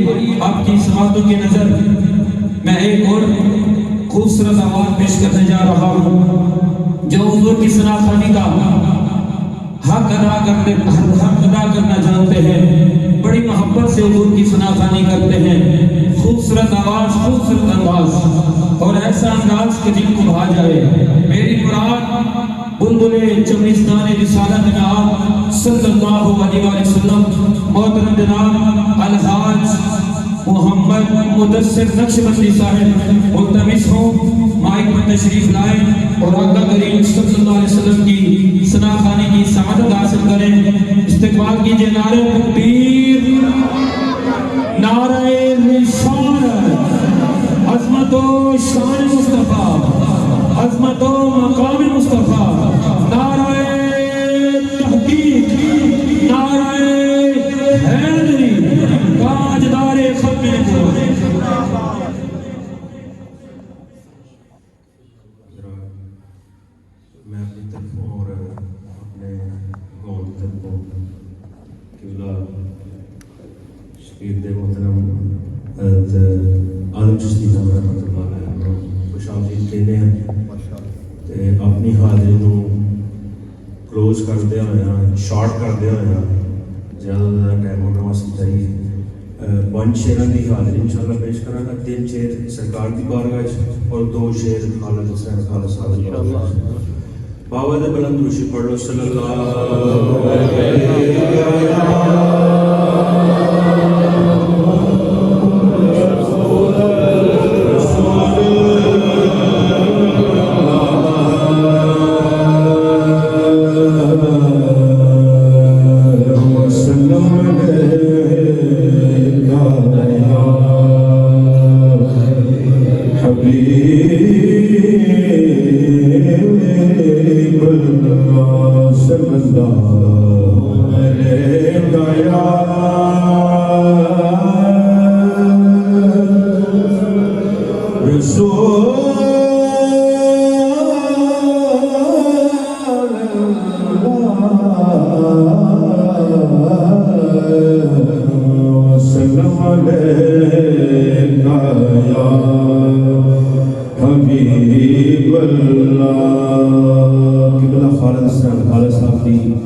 आपकी समातों की नजर मैं एक और खूबसूरत आवाज पेश करने जा रहा हूँ जो हुजूर की सनाखानी का हक अदा करना जानते हैं, बड़ी मोहब्बत से हुजूर की सनाखानी करते हैं। खूबसूरत आवाज, खूबसूरत अंदाज और ऐसा अंदाज कि दिल को भा जाए। मेरी मुराद बुलबुले चमनिस्तान रिसालत में आप सल्लल्लाहु अलैहि वसल्लम मोहतरम जनाब अलहाज मोहम्मद मुदस्सिर नक्शबंदी साहब मुल्तमिस हो माइक पर तशरीफ लाए और आका करीम सल्लल्लाहु अलैहि वसल्लम की सनाखानी की सआदत हासिल करें। इस्तकबाल कीजिए नारे तकबीर, नारे रिसालत, अज़मत व शान मुस्तफा, अज़मत व मकाम मुस्तफा, नारे तहकीक, नारे हैदरी, ताजदारे खत्म। मैं अपनी तरफों और अपने गाँव की तरफों किबला शकीर दे मोहतरम आलम चिश्ती साहब रहमतुल्लाह अलैह खुश आमदीद कहने हैं ते अपनी हाज़री को क्लोज करदे होया शॉर्ट करदे होया ज़्यादा टाइम होने वास्ते चाहिए। 5 शेरां की हाज़री इंशाअल्लाह पेश करांगा। 3 शेर सरकार की बारगाह और 2 शेर खालिद हुसैन खालसा साहब की बारगाह। बाबा दे बुलंद रुशी पढ़ लो सल्लल्लाहु अलैहि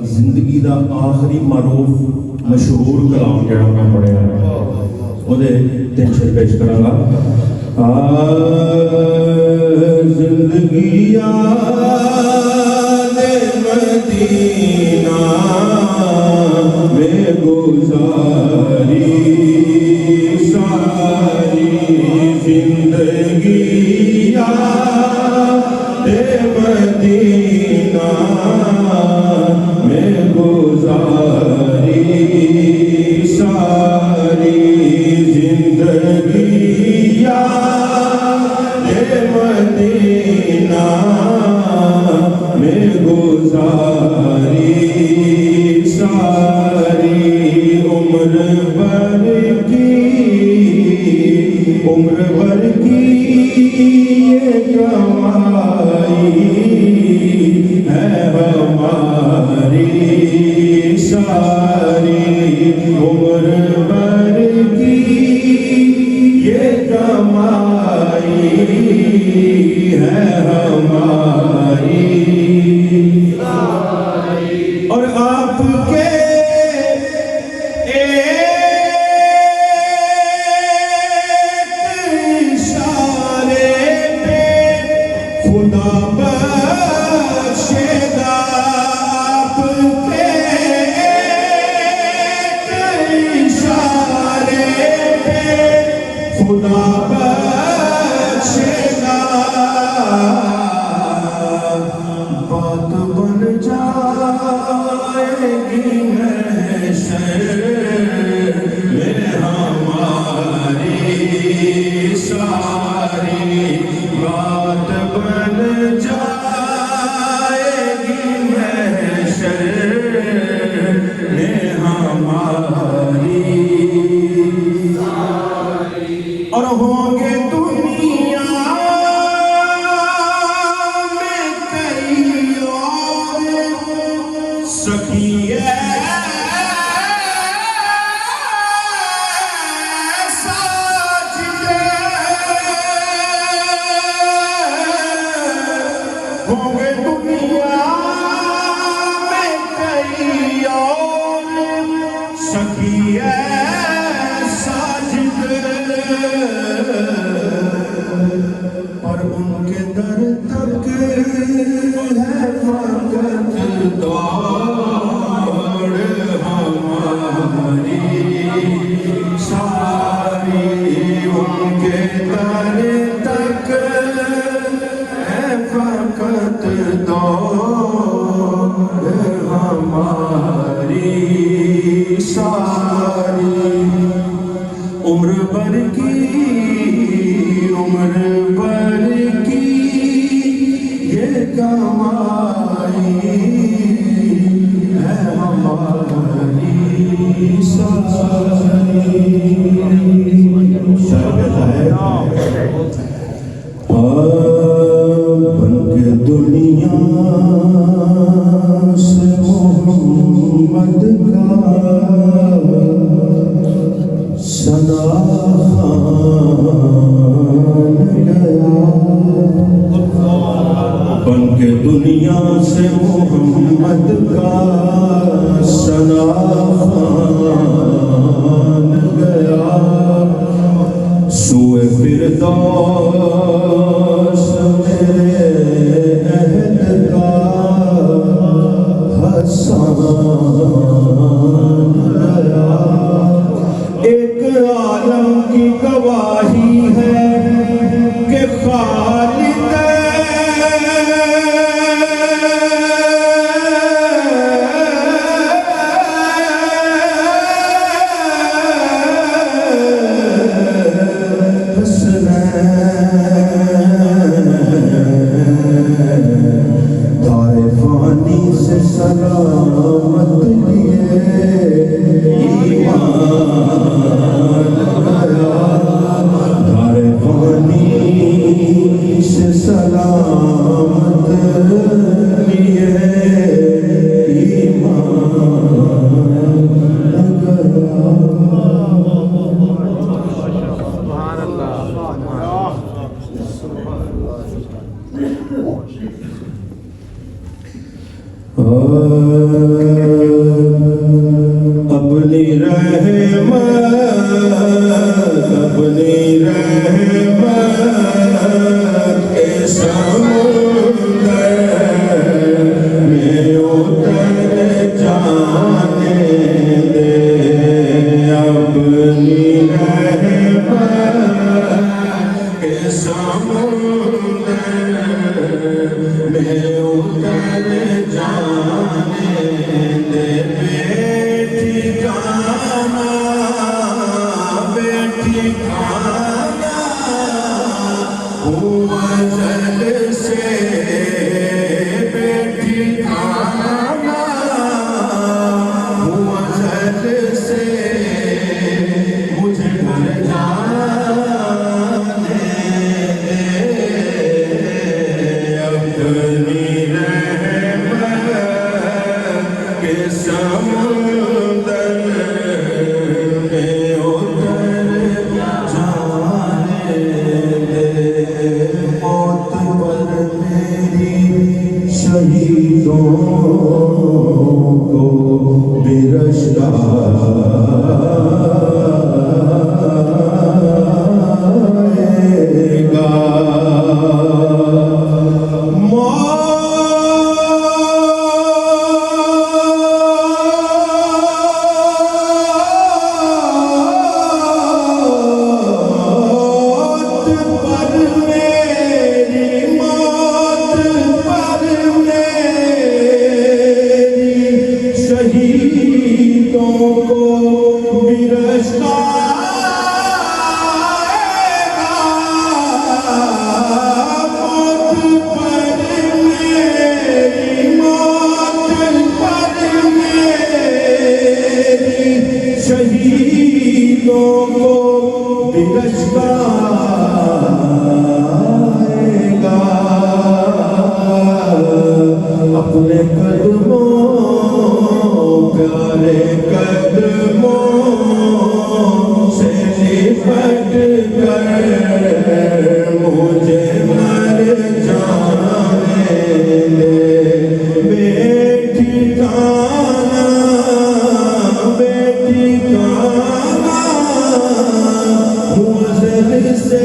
जिंदगी का आखिरी मारूफ मशहूर कलाम जड़ा मैं पढ़िया वो 3 शेर पेश करांगा। जिंदगी मदीना में गुजारी सारी जिंदगी मदीना में गुजारी सारी जिंदगी मदीना में गुजारी सारी उम्र भर की ये कमाई है हमारी सारी उम्र भर की ये कमाई है हमारी और आपके खुदा बख्शेगा आपके इशारे पे खुदा बख्शेगा बात बन जाएगी महशर में हमारी सारी बात बन जाएगी महशर में हमारी और होंगे दुनिया में कई और सखी उम्र भर की ये कमाई है हमारी सारी। कहता है बन के दुनिया से मोहम्मद का सना गया। बन के दुनिया से मोहम्मद का सना गया। सूए फिरदौस मेरे अहद का हसन गया। एक आलम की गवाही है कि खालिद से सलामत लिए ईमान गया। धारे पानी से सलामत लिए ईमान गया। अपनी रहमत के समुंदर में उतर जाने दे। अपनी रहमत के समुंदर में उतर जाने दे। बेठिकाना हुआ जल से बेठिकाना हुआ जल से मुझे घर जाने दे। अपनी रहमत के समुंदर में उतर जाने दे। मौत पर मेरी शहीदों को बिरश्ता शहीदों को बिरश्ता आएगा। अपने कदमों प्यारे कदमों से लिपट कर मुझे मर जाने दे। बेठिकाना बेठिकाना मुझे से